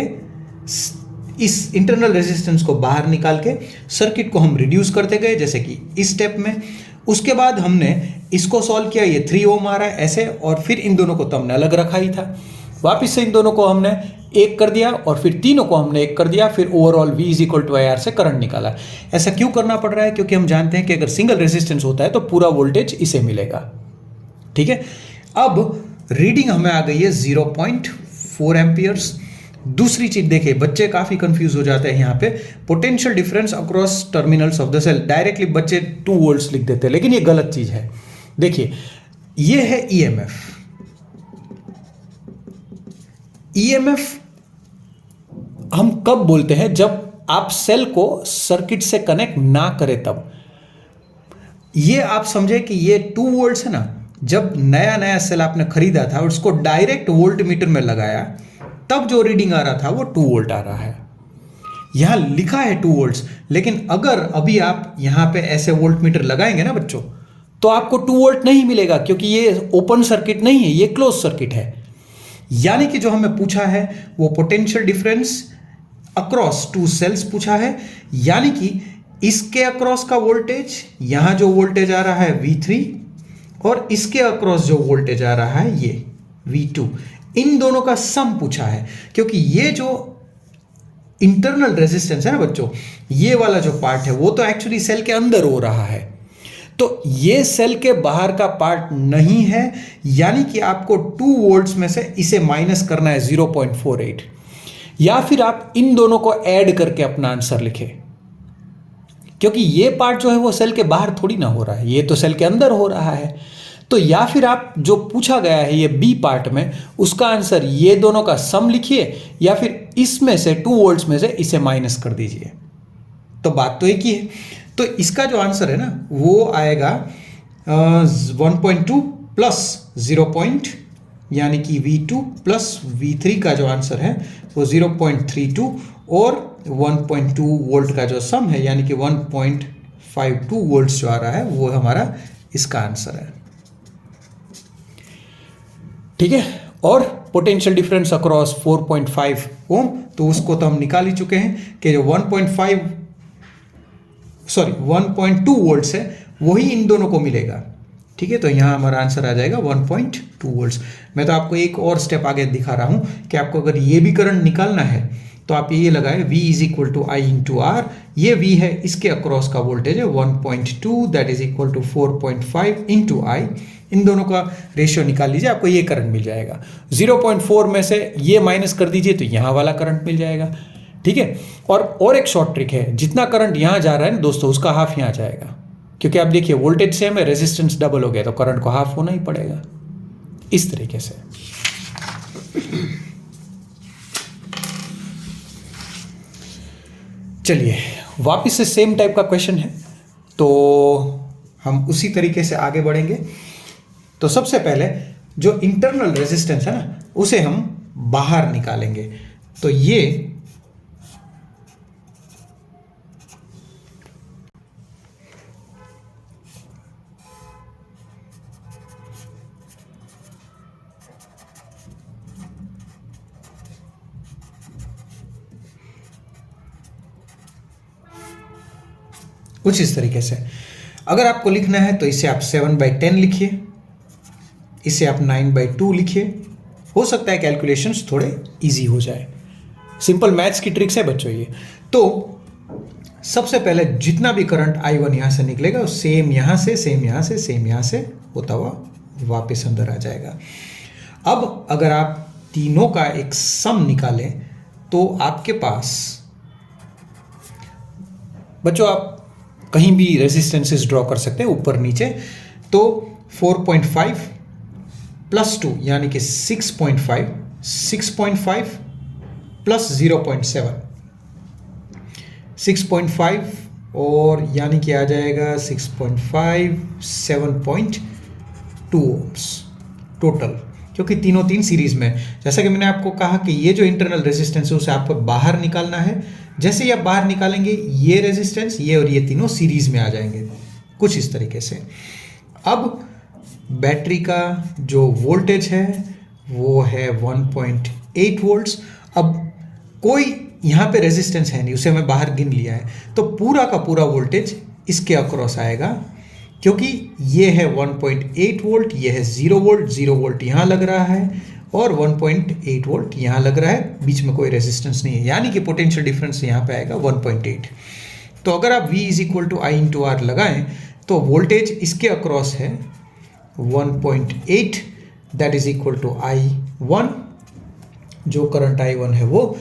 इस इंटरनल रेजिस्टेंस को बाहर निकाल के सर्किट को हम रिड्यूस करते गए, जैसे कि इस स्टेप में। उसके बाद हमने इसको सॉल्व किया, ये 3 ओम आ रहा है ऐसे, और फिर इन दोनों को तो हमने अलग रखा ही था। वापिस से इन दोनों को हमने एक कर दिया और फिर तीनों को हमने एक कर दिया, फिर ओवरऑल V = IR से करंट निकाला। ऐसा क्यों करना पड़ रहा है? क्योंकि हम जानते हैं कि अगर सिंगल रेजिस्टेंस होता है तो पूरा वोल्टेज इसे मिलेगा, ठीक है। अब रीडिंग हमें आ गई है 0.4 एम्पियर्स। दूसरी चीज देखिए, बच्चे काफी कंफ्यूज हो जाते हैं यहाँ पे, potential difference across terminals of the cell, directly बच्चे 2 वोल्ट्स लिख देते हैं, लेकिन ये गलत चीज है। देखिए ये है ईएमएफ। ईएमएफ हम कब बोलते हैं? जब आप सेल को सर्किट से कनेक्ट ना करें तब। ये आप समझे कि ये 2 वोल्ट्स है ना, जब नया नया सेल आपने खरीदा था और उसको डायरेक्ट वोल्ट मीटर में लगाया, तब जो रीडिंग आ रहा था वो 2 वोल्ट आ रहा है। यहां लिखा है 2 वोल्ट्स, लेकिन अगर अभी आप यहां पे ऐसे वोल्ट मीटर लगाएंगे ना बच्चों, तो आपको 2 वोल्ट नहीं मिलेगा, क्योंकि ये ओपन सर्किट नहीं है, ये क्लोज सर्किट है। यानी कि जो हमें पूछा है वो पोटेंशियल डिफरेंस अक्रॉस 2 सेल्स पूछा है, यानी कि इसके अक्रॉस का वोल्टेज, यहां जो वोल्टेज आ रहा है V3, और इसके अक्रॉस जो वोल्टेज आ रहा है ये V2, इन दोनों का सम पूछा है। क्योंकि ये जो इंटरनल रेजिस्टेंस है ना बच्चों, ये वाला जो पार्ट है वो तो एक्चुअली सेल के अंदर हो रहा है, तो ये सेल के बाहर का पार्ट नहीं है। यानी कि आपको 2 वोल्ट्स में से इसे माइनस करना है 0.48, या फिर आप इन दोनों को ऐड करके अपना आंसर लिखें, क्योंकि ये पार्ट जो है वो सेल के बाहर थोड़ी ना हो रहा है, ये तो सेल के अंदर हो रहा है। तो या फिर आप जो पूछा गया है ये बी पार्ट में, उसका आंसर ये दोनों का सम लिखिए, या फिर इसमें से 2 वोल्ट्स में से इसे माइनस कर दीजिए, तो बात तो एक ही है। तो इसका जो आंसर है ना वो आएगा 1.2 प्लस 0. यानी कि V2 प्लस V3 का जो आंसर है वो 0.32, और 1.2 वोल्ट का जो सम है यानी कि 1.52 वोल्ट्स जो आ रहा है वो हमारा इसका आंसर है। ठीक है, और पोटेंशियल डिफरेंस अक्रॉस 4.5 ओम, तो उसको तो हम निकाल ही चुके हैं कि जो 1.2 वोल्ट्स है वही इन दोनों को मिलेगा। ठीक है, तो यहाँ हमारा आंसर आ जाएगा 1.2 वोल्ट्स। मैं तो आपको एक और स्टेप आगे दिखा रहा हूँ कि आपको अगर ये भी करंट निकालना है तो आप ये लगाए V is equal to I into R. ये V है, इसके अक्रॉस का वोल्टेज है 1.2, that is equal to 4.5 into I। इन दोनों का रेशियो निकाल लीजिए, आपको ये करंट मिल जाएगा। 0.4 में से ये माइनस कर दीजिए तो यहाँ वाला करंट मिल जाएगा। ठीक है, और एक शॉर्ट ट्रिक है, जितना करंट यहाँ जा रहा है ना दोस्तों, उसका हाफ यहाँ जाएगा, क्योंकि आप देखिए वोल्टेज सेम है, रेजिस्टेंस डबल हो गया, तो करंट को हाफ होना ही पड़ेगा, इस तरीके से। चलिए वापस से सेम टाइप का क्वेश्चन है, तो हम उसी तरीके से आगे बढ़ेंगे। तो सबसे पहले जो इंटरनल रेजिस्टेंस है ना उसे हम बाहर निकालेंगे। तो ये कुछ इस तरीके से, अगर आपको लिखना है तो इसे आप 7/10 लिखिए, इसे आप 9/2 लिखिए। हो सकता है कैलकुलेशंस थोड़े इजी हो जाए, सिंपल मैथ्स की ट्रिक्स है बच्चों ये। तो सबसे पहले जितना भी करंट I1 यहाँ से निकलेगा वो सेम यहाँ से, सेम यहाँ से, सेम यहाँ से होता हुआ वापस अंदर आ जाएगा। अब अगर आप तीनों का एक सम निकालें तो आपके पास बच्चों, आप कहीं भी रेजिस्टेंसेस ड्रॉ कर सकते हैं ऊपर नीचे। तो 4.5 प्लस 2 यानी कि 6.5, 6.5 प्लस 0.7, 6.5 और यानी कि आ जाएगा 6.5, 7.2 ओम्स टोटल, क्योंकि तीनों तीन सीरीज में। जैसा कि मैंने आपको कहा कि ये जो इंटरनल रेजिस्टेंस है उसे आपको बाहर निकालना है। जैसे ही आप बाहर निकालेंगे ये रेजिस्टेंस, ये और ये तीनों सीरीज में आ जाएंगे, कुछ इस तरीके से। अब बैटरी का जो वोल्टेज है वो है 1.8 वोल्ट्स। अब कोई यहाँ पे रेजिस्टेंस है नहीं, उसे मैं बाहर गिन लिया है, तो पूरा का पूरा वोल्टेज इसके अक्रॉस आएगा, क्योंकि ये है 1.8 वोल्ट, ये है 0 वोल्ट, 0 वोल्ट यहाँ लग रहा है और 1.8 वोल्ट यहाँ लग रहा है, बीच में कोई रेजिस्टेंस नहीं है, यानी कि पोटेंशियल डिफरेंस यहाँ पे आएगा 1.8। तो अगर आप V is equal to I into R लगाएं तो वोल्टेज इसके अक्रॉस है 1.8, that is equal to I1, जो करंट I1 है वो,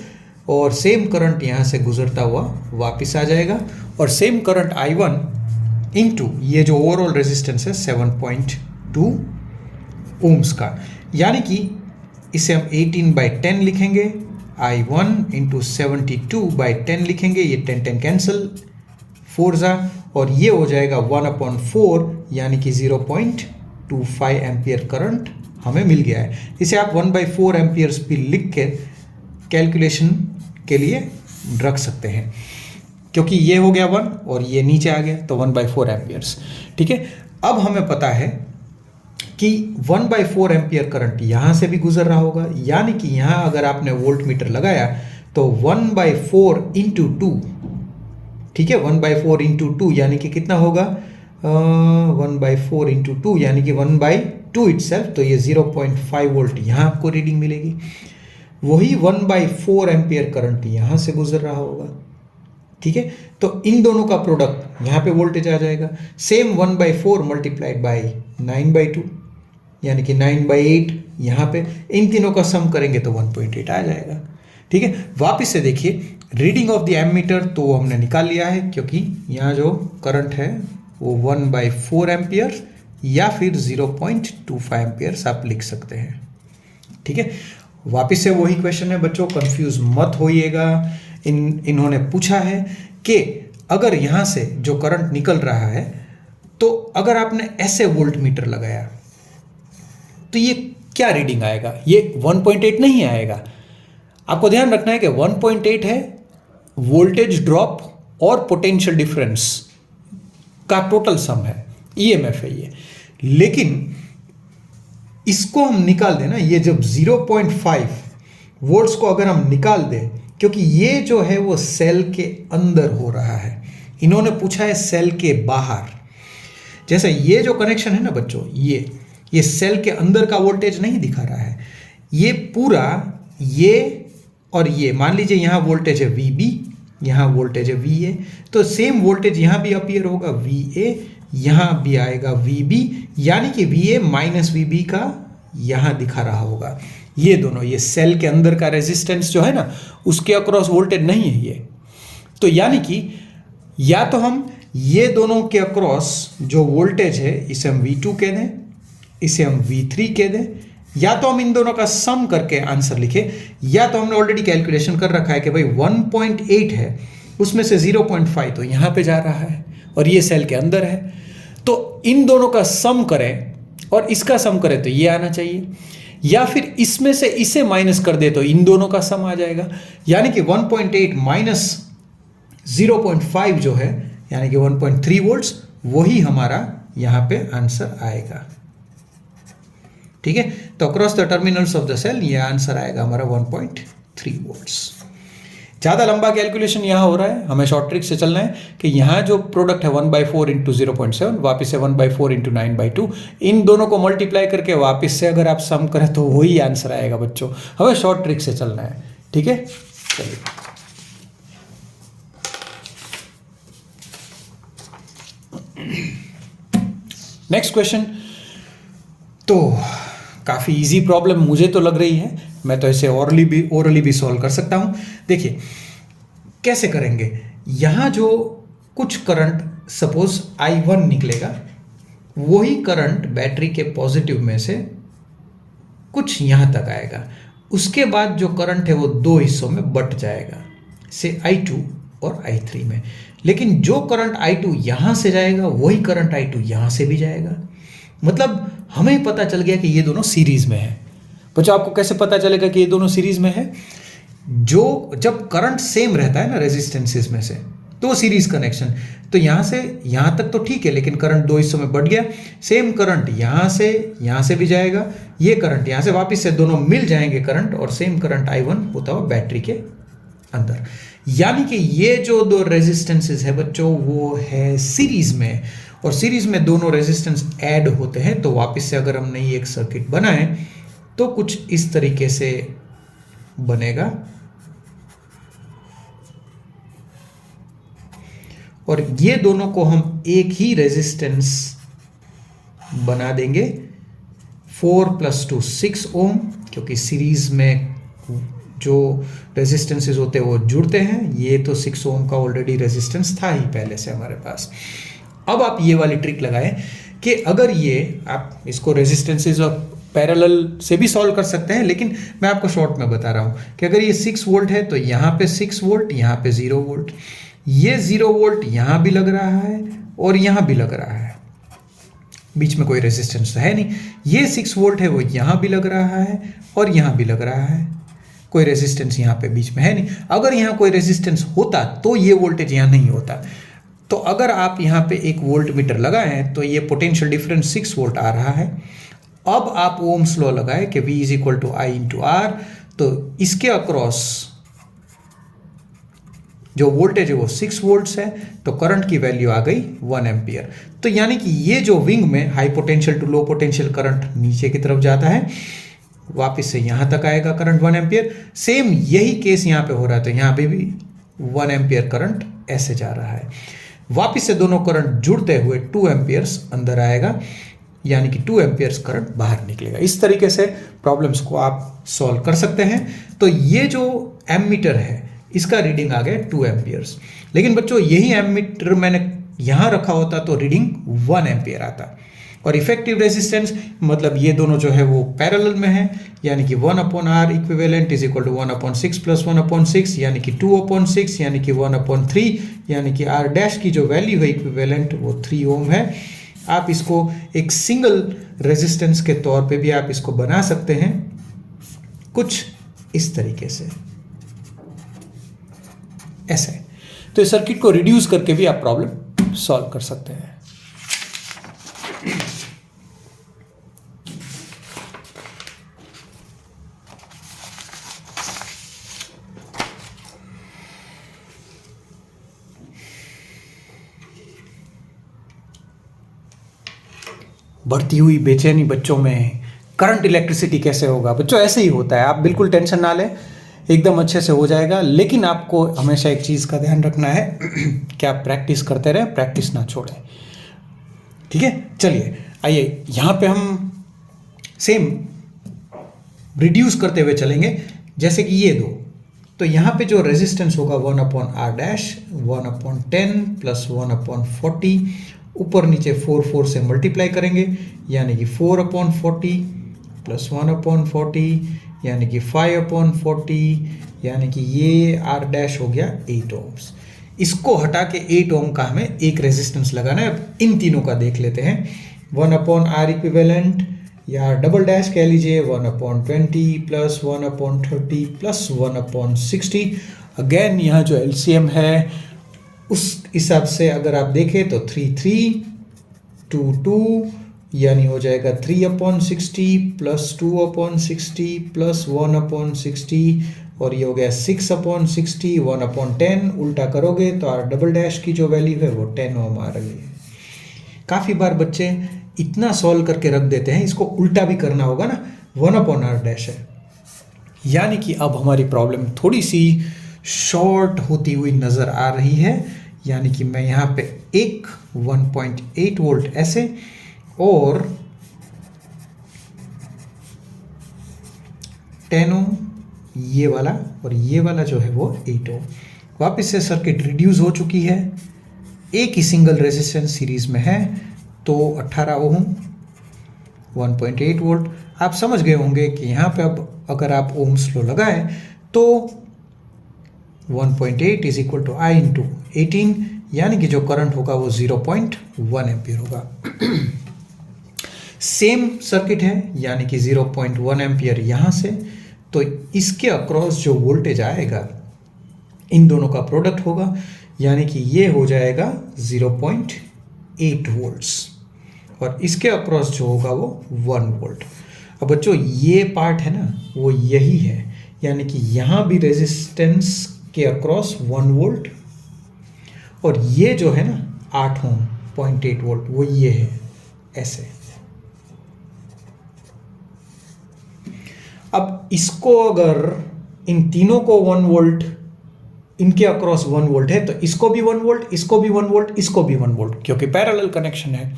और सेम करंट यहाँ से गुजरता हुआ वापस आ जाएगा, और सेम करंट I1 इंटू ये जो ओवरऑल रेजिस्टेंस है 7.2 ओम्स का, यानी कि इसे हम 18/10 लिखेंगे, I1 इंटू 72/10 लिखेंगे, ये 10 कैंसिल, 4 जा, और ये हो जाएगा 1/4 यानी कि 0.25 एम्पियर करंट हमें मिल गया है। इसे आप 1/4 एम्पियर्स भी लिख के कैलकुलेशन के लिए रख सकते हैं, क्योंकि ये हो गया 1 और ये नीचे आ गया तो 1/4 एम्पियर्स। ठीक है, अब हमें पता है कि 1/4 एम्पियर करंट यहाँ से भी गुजर रहा होगा, यानी कि यहाँ अगर आपने वोल्ट मीटर लगाया तो 1/4 इंटू 2, ठीक है, 1/4 इंटू 2 यानी कि कितना होगा, 1/4 इंटू 2 यानी कि 1/2 इटसेल्फ, तो ये 0.5 वोल्ट यहाँ आपको रीडिंग मिलेगी। वही 1/4 एम्पियर करंट यहाँ से गुजर रहा होगा। ठीक है, तो इन दोनों का प्रोडक्ट यहाँ पे वोल्टेज आ जाएगा, सेम 1/4 मल्टीप्लाइड बाई 9/2 यानी कि 9/8 यहाँ पे, इन तीनों का सम करेंगे तो 1.8 आ जाएगा। ठीक है, वापस से देखिए रीडिंग ऑफ द एमीटर तो हमने निकाल लिया है, क्योंकि यहाँ जो करंट है वो 1/4 एम्पियर या फिर 0.25 एम्पियर्स आप लिख सकते हैं। ठीक है, वापस से वही क्वेश्चन है बच्चों, कंफ्यूज मत होइएगा। इन्होंने पूछा है कि अगर यहाँ से जो करंट निकल रहा है, तो अगर आपने ऐसे वोल्ट मीटर लगाया तो ये क्या रीडिंग आएगा, ये 1.8 नहीं आएगा। आपको ध्यान रखना है कि 1.8 है वोल्टेज ड्रॉप और पोटेंशियल डिफरेंस का टोटल सम है, ईएमएफ है ये, लेकिन इसको हम निकाल दें ना, ये जब 0.5 वोल्ट्स को अगर हम निकाल दें, क्योंकि ये जो है वो सेल के अंदर हो रहा है, इन्होंने पूछा है सेल के बाहर। जैसे ये जो कनेक्शन है ना बच्चों, ये सेल के अंदर का वोल्टेज नहीं दिखा रहा है, ये पूरा ये और ये, मान लीजिए यहाँ वोल्टेज है VB, यहाँ वोल्टेज है VA, तो सेम वोल्टेज यहाँ भी अपीयर होगा VA, यहाँ भी आएगा VB, यानी कि VA माइनस VB का यहाँ दिखा रहा होगा। ये दोनों, ये सेल के अंदर का रेजिस्टेंस जो है ना, उसके अक्रॉस वोल्टेज नहीं है ये, तो यानी कि या तो हम ये दोनों के अक्रॉस जो वोल्टेज है इसे हम V2 कह दें, इसे हम V3 कह दें, या तो हम इन दोनों का सम करके आंसर लिखें, या तो हमने ऑलरेडी कैलकुलेशन कर रखा है कि भाई 1.8 है, उसमें से 0.5 तो यहाँ पे जा रहा है और ये सेल के अंदर है, तो इन दोनों का सम करें और इसका सम करें तो ये आना चाहिए, या फिर इसमें से इसे माइनस कर दे तो इन दोनों का सम आ जाएगा, यानी कि 1.8 माइनस 0.5 जो है यानी कि 1.3 वोल्ट्स, वही हमारा यहाँ पे आंसर आएगा। ठीक है, तो across the terminals of the cell ये आंसर आएगा हमारा 1.3 वोल्ट्स। ज़्यादा लंबा कैलकुलेशन यहाँ हो रहा है, हमें शॉर्ट ट्रिक से चलना है कि यहाँ जो प्रोडक्ट है 1/4 इंटू 0.7, वापिस से 1/4 इंटू 9/2, इन दोनों को मल्टीप्लाई करके वापस से अगर आप सम करें तो वही आंसर आएगा बच्चों। हमें शॉर्ट ट्रिक से चलना है। ठीक है, चलिए नेक्स्ट क्वेश्चन। तो काफ़ी इजी प्रॉब्लम मुझे तो लग रही है, मैं तो इसे ओरली भी सॉल्व कर सकता हूं। देखिए कैसे करेंगे, यहां जो कुछ करंट सपोज I1 निकलेगा, वही करंट बैटरी के पॉजिटिव में से कुछ यहां तक आएगा, उसके बाद जो करंट है वो दो हिस्सों में बट जाएगा, से I2 और I3 में। लेकिन जो करंट I2 यहां से जाएगा वही करंट I2 यहां से भी जाएगा, मतलब हमें पता चल गया कि ये दोनों सीरीज में है। बच्चों आपको कैसे पता चलेगा कि ये दोनों सीरीज में है, जो जब करंट सेम रहता है ना रेजिस्टेंसेस में से, तो वो सीरीज कनेक्शन, तो यहां से यहां तक तो ठीक है, लेकिन करंट दो हिस्सों में बढ़ गया, सेम करंट यहां से भी जाएगा, ये करंट यहां से वापस से दोनों मिल जाएंगे करंट, और सेम करंट I1 होता हुआ बैटरी के अंदर, यानी कि ये जो दो रेजिस्टेंसेस है बच्चों वो है सीरीज में, और सीरीज में दोनों रेजिस्टेंस ऐड होते हैं, तो वापस से अगर हम नई एक सर्किट बनाएं तो कुछ इस तरीके से बनेगा, और ये दोनों को हम एक ही रेजिस्टेंस बना देंगे 4 + 2 6 ओम, क्योंकि सीरीज में जो रेजिस्टेंसेस होते हैं वो जुड़ते हैं। ये तो 6 ओम का ऑलरेडी रेजिस्टेंस था ही पहले से हमारे पास। अब आप ये वाली ट्रिक लगाएं कि अगर ये आप इसको रेजिस्टेंसेस और पैरेलल से भी सॉल्व कर सकते हैं, लेकिन मैं आपको शॉर्ट में बता रहा हूँ कि अगर ये 6 वोल्ट है तो यहाँ पे 6 वोल्ट, यहाँ पे 0 वोल्ट, ये 0 वोल्ट यहाँ भी लग रहा है और यहाँ भी लग रहा है, बीच में कोई रेजिस्टेंस तो है नहीं। ये 6 वोल्ट है वो यहाँ भी लग रहा है और यहाँ भी लग रहा है, कोई रेजिस्टेंस यहाँ पे बीच में है नहीं। अगर यहाँ कोई रेजिस्टेंस होता तो ये वोल्टेज यहाँ नहीं होता। तो अगर आप यहाँ पे एक वोल्ट मीटर लगाएं तो ये पोटेंशियल डिफरेंस 6 वोल्ट आ रहा है। अब आप ओम्स लॉ लगाएं कि V = I × R, तो इसके अक्रॉस जो वोल्टेज है वो 6 वोल्ट्स है, तो करंट की वैल्यू आ गई 1 एम्पियर। तो यानी कि ये जो विंग में high potential to low potential current नीचे की तरफ जाता है, वापस से यहाँ तक आएगा करंट 1 एम्पियर। सेम यही केस यहाँ पे हो रहा है, तो यहाँ पे भी 1 एम्पियर करंट ऐसे जा रहा है। वापस से दोनों करंट जुड़ते हुए 2 एम्पियर्स अंदर आएगा, यानी कि 2 एम्पियर्स करंट बाहर निकलेगा। इस तरीके से प्रॉब्लम्स को आप सॉल्व कर सकते हैं। तो ये जो एमीटर है इसका रीडिंग आ गया 2 एम्पियर्स, लेकिन बच्चों यही एमीटर मैंने यहाँ रखा होता तो रीडिंग 1 एम्पियर आता। और इफेक्टिव रेजिस्टेंस मतलब ये दोनों जो है वो पैरेलल में है, यानी कि 1/R इक्विवेलेंट = 1/6 + 1/6, यानी कि 2/6, यानी कि 1/3, यानी कि R डैश की जो वैल्यू है इक्विवेलेंट वो 3 ओम है। आप इसको एक सिंगल रेजिस्टेंस के तौर पे भी आप इसको बना सकते हैं कुछ इस तरीके से, ऐसे। तो इस सर्किट को रिड्यूस करके भी आप प्रॉब्लम सॉल्व कर सकते हैं। बढ़ती हुई बेचैनी बच्चों में, करंट इलेक्ट्रिसिटी कैसे होगा? बच्चों ऐसे ही होता है, आप बिल्कुल टेंशन ना लें, एकदम अच्छे से हो जाएगा। लेकिन आपको हमेशा एक चीज़ का ध्यान रखना है कि आप प्रैक्टिस करते रहें, प्रैक्टिस ना छोड़ें, ठीक है। चलिए आइए यहाँ पे हम सेम रिड्यूस करते हुए चलेंगे, जैसे कि ये दो। तो यहाँ पे जो रेजिस्टेंस होगा 1/R डैश 1/10 + 1/40, ऊपर नीचे 4 से मल्टीप्लाई करेंगे, यानी कि 4/40 + 1/40, यानी कि 5/40, यानी कि ये R डैश हो गया 8 ओम्स। इसको हटा के 8 ओम का हमें एक रेजिस्टेंस लगाना है। अब इन तीनों का देख लेते हैं। 1/R इक्विवेलेंट या डबल डैश कह लीजिए 1/20 + 1/30 + 1/60। अगेन यहाँ जो LCM है उस हिसाब से अगर आप देखें तो 3 3 2 2, यानी हो जाएगा 3/60 + 2/60 + 1/60, और ये हो गया 6/60 1/10। उल्टा करोगे तो R डबल डैश की जो वैल्यू है वो 10 ओम आ रही है। काफ़ी बार बच्चे इतना सॉल्व करके रख देते हैं, इसको उल्टा भी करना होगा ना, 1/R डैश है। यानी कि अब हमारी प्रॉब्लम थोड़ी सी शॉर्ट होती हुई नज़र आ रही है, यानी कि मैं यहाँ पे एक 1.8 वोल्ट ऐसे और 10 ओम ये वाला, और ये वाला जो है वो 8 ओम। वापस से सर्किट रिड्यूस हो चुकी है, एक ही सिंगल रेजिस्टेंस सीरीज में है, तो 18 ओम 1.8 वोल्ट। आप समझ गए होंगे कि यहाँ पे अब अगर आप ओम्स लॉ लगाएं तो 1.8 = I × 18, यानी कि जो करंट होगा वो 0.1 एम्पियर होगा। सेम सर्किट है, यानी कि 0.1 एम्पियर यहाँ से, तो इसके अक्रॉस जो वोल्टेज आएगा इन दोनों का प्रोडक्ट होगा, यानी कि ये हो जाएगा 0.8 वोल्ट्स, और इसके अक्रॉस जो होगा वो 1 वोल्ट। अब बच्चों ये पार्ट है ना वो यही है, यानी कि यहाँ भी रेजिस्टेंस के अक्रॉस 1 वोल्ट, और ये जो है ना 8 ओम 0.8 वोल्ट वो ये है ऐसे। अब इसको अगर इन तीनों को 1 वोल्ट, इनके अक्रॉस 1 वोल्ट है, तो इसको भी 1 वोल्ट, इसको भी 1 वोल्ट, इसको भी 1 वोल्ट, क्योंकि पैरेलल कनेक्शन है।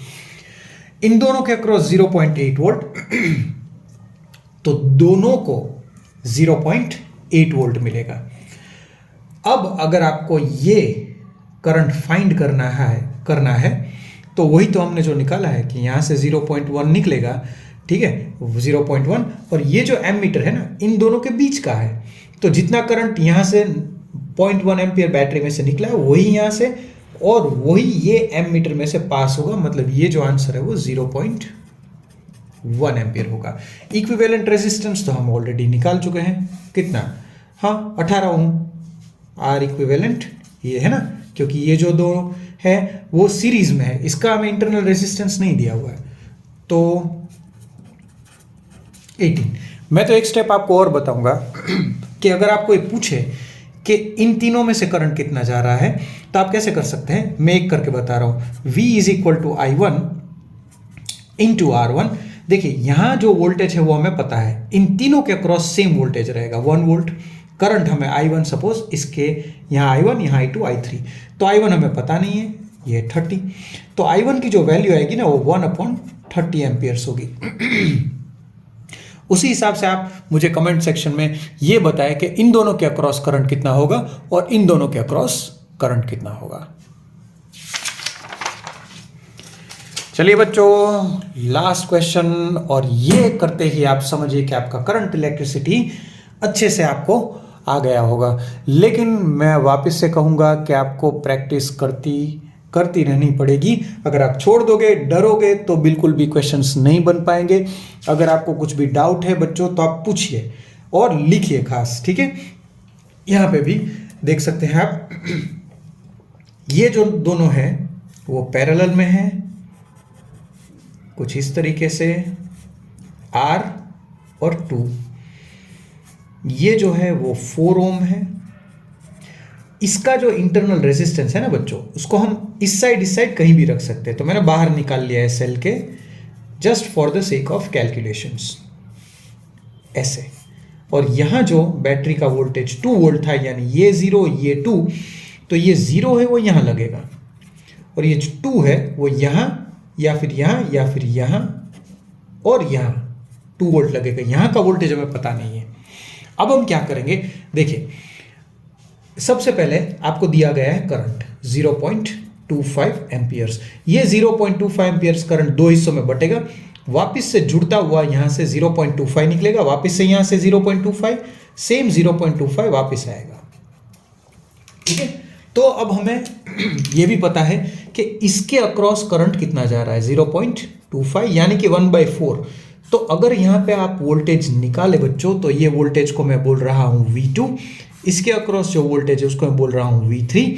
इन दोनों के अक्रॉस 0.8 वोल्ट, तो दोनों को 0.8 वोल्ट मिलेगा। अब अगर आपको ये करंट फाइंड करना है तो वही तो हमने जो निकाला है कि यहां से 0.1 निकलेगा, ठीक है, 0.1, और ये जो एमीटर है ना इन दोनों के बीच का है, तो जितना करंट यहां से 0.1 एम्पियर बैटरी में से निकला है वही यहां से और वही ये एमीटर में से पास होगा, मतलब ये जो आंसर है वो 0.1 एम्पियर होगा। इक्विवेलेंट रेजिस्टेंस तो हम ऑलरेडी निकाल चुके हैं, कितना, हाँ 18 ओम। आर इक्विवेलेंट ये है ना, क्योंकि ये जो दो है वो सीरीज में है, इसका हमें इंटरनल रेजिस्टेंस नहीं दिया हुआ है, तो 18। मैं तो एक स्टेप आपको और बताऊंगा कि अगर आपको ये पूछे कि इन तीनों में से करंट कितना जा रहा है तो आप कैसे कर सकते हैं, मैं एक करके बता रहा हूं। V is equal to I1 into R1। देखिए यहां जो वोल्टेज है वो हमें पता है, इन तीनों के अक्रॉस सेम वोल्टेज रहेगा 1 वोल्ट। करंट हमें I1 सपोज इसके यहाँ I1 यहाँ I2 I3, तो I1 हमें पता नहीं है, ये 30, तो I1 की जो वैल्यू आएगी ना वो 1/30 एम्पियर्स होगी। उसी हिसाब से आप मुझे कमेंट सेक्शन में ये बताएं कि इन दोनों के अक्रॉस करंट कितना होगा और इन दोनों के अक्रॉस करंट कितना होगा। चलिए बच्चों, लास्ट क्वेश्चन, और ये करते ही आप समझिए कि आपका करंट इलेक्ट्रिसिटी अच्छे से आपको आ गया होगा। लेकिन मैं वापस से कहूंगा कि आपको प्रैक्टिस करती रहनी पड़ेगी। अगर आप छोड़ दोगे, डरोगे, तो बिल्कुल भी क्वेश्चंस नहीं बन पाएंगे। अगर आपको कुछ भी डाउट है बच्चों तो आप पूछिए और लिखिए खास, ठीक है। यहां पे भी देख सकते हैं आप, ये जो दोनों हैं वो पैरेलल में हैं कुछ इस तरीके से, R और 2। ये जो है वो 4 ओम है। इसका जो इंटरनल रेजिस्टेंस है ना बच्चों, उसको हम इस साइड कहीं भी रख सकते हैं, तो मैंने बाहर निकाल लिया है सेल के, just for the sake of calculations, ऐसे। और यहां जो बैटरी का वोल्टेज 2 वोल्ट था, यानी ये 0 ये 2, तो ये 0 है वो यहां लगेगा, और ये जो 2 है वो यहां या फिर यहां या फिर यहां और यहां 2 वोल्ट लगेगा। यहां का वोल्टेज हमें पता नहीं है। अब हम क्या करेंगे, देखिए सबसे पहले आपको दिया गया है करंट 0.25 एम्पियर्स। ये 0.25 एम्पियर्स करंट दो हिस्सों में बटेगा, वापस से जुड़ता हुआ यहां से 0.25 निकलेगा, वापस से यहां से 0.25, सेम 0.25 वापस आएगा, ठीक है। तो अब हमें यह भी पता है कि इसके अक्रॉस करंट कितना जा रहा है, 0.25 यानी कि 1/4। तो अगर यहां पे आप वोल्टेज निकाले बच्चों, तो ये वोल्टेज को मैं बोल रहा हूं V2, इसके अक्रॉस जो वोल्टेज है उसको मैं बोल रहा हूं V3।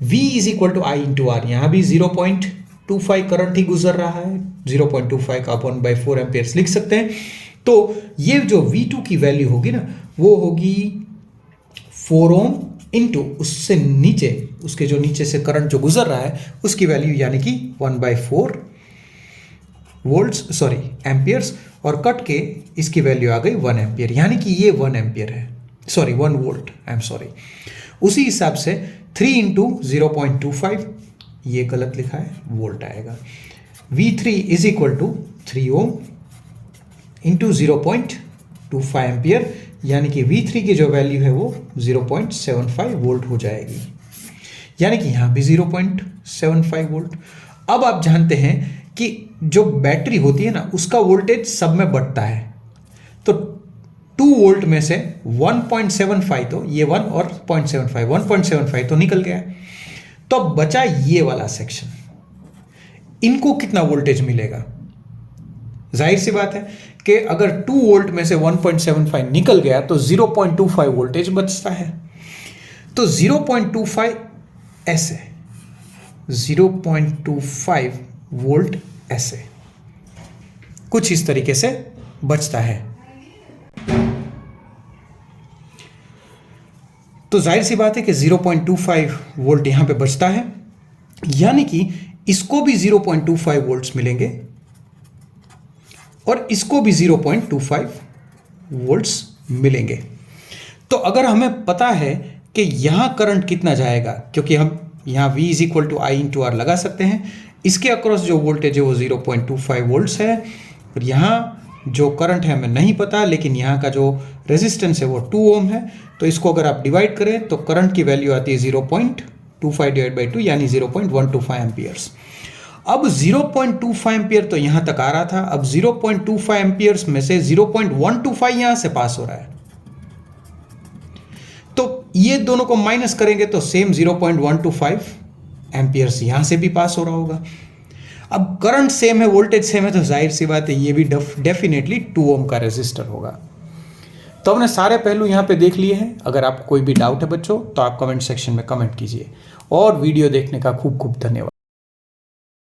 V is equal to I into R, यहां भी 0.25 करंट ही गुजर रहा है, 0.25 का 1/4 एम्पियर्स लिख सकते हैं। तो ये जो V2 की वैल्यू होगी ना, वो होगी 4 ओम इंटू उससे नीचे, उसके जो नीचे से करंट जो गुजर रहा है उसकी वैल्यू यानी कि 1/4 वोल्ट्स, सॉरी एम्पियर्स, और कट के इसकी वैल्यू आ गई 1 एम्पियर, यानी कि ये 1 एम्पियर है, sorry 1 volt, I am sorry. उसी हिसाब से 3 इंटू 0.25, ये गलत लिखा है, वोल्ट आएगा। V3 is equal to 3 ohm into 0.25 ampere, यानी कि V3 की जो वैल्यू है वो 0.75 वोल्ट हो जाएगी, यानी कि यहां भी 0.75 वोल्ट। अब आप जानते हैं कि जो बैटरी होती है ना उसका वोल्टेज सब में बढ़ता है, तो 2 वोल्ट में से 1.75, तो ये 1 और 0.75, 1.75 तो निकल गया। तो अब बचा ये वाला सेक्शन, इनको कितना वोल्टेज मिलेगा। जाहिर सी बात है कि अगर 2 वोल्ट में से 1.75 निकल गया तो 0.25 वोल्टेज बचता है। तो 0.25 ऐसे, 0.25 वोल्ट ऐसे कुछ इस तरीके से बचता है। तो जाहिर सी बात है कि 0.25 वोल्ट यहां पे बचता है, यानी कि इसको भी 0.25 वोल्ट्स मिलेंगे और इसको भी 0.25 वोल्ट्स मिलेंगे। तो अगर हमें पता है कि यहां करंट कितना जाएगा, क्योंकि हम यहां V is equal to I into R लगा सकते हैं, इसके अक्रॉस जो वोल्टेज है वो 0.25 वोल्ट्स है। और यहाँ जो करंट है हमें नहीं पता, लेकिन यहाँ का जो रेजिस्टेंस है वो 2 ओम है। तो इसको अगर आप डिवाइड करें तो करंट की वैल्यू आती है 0.25 डिवाइड बाई 2 यानी 0.125 एम्पियर्स। अब 0.25 एम्पियर तो यहाँ तक आ रहा था, अब 0.25 एम्पियर्स में से 0.125 यहाँ से पास हो रहा है, तो ये दोनों को माइनस करेंगे तो सेम 0.125 एम्पियर्स यहाँ से भी पास हो रहा होगा। अब करंट सेम है, वोल्टेज सेम है, तो जाहिर सी बात है ये भी डेफिनेटली 2 ओम का रेजिस्टर होगा। तो हमने सारे पहलू यहाँ पे देख लिए हैं। अगर आपको कोई भी डाउट है बच्चों तो आप कमेंट सेक्शन में कमेंट कीजिए, और वीडियो देखने का खूब खूब धन्यवाद।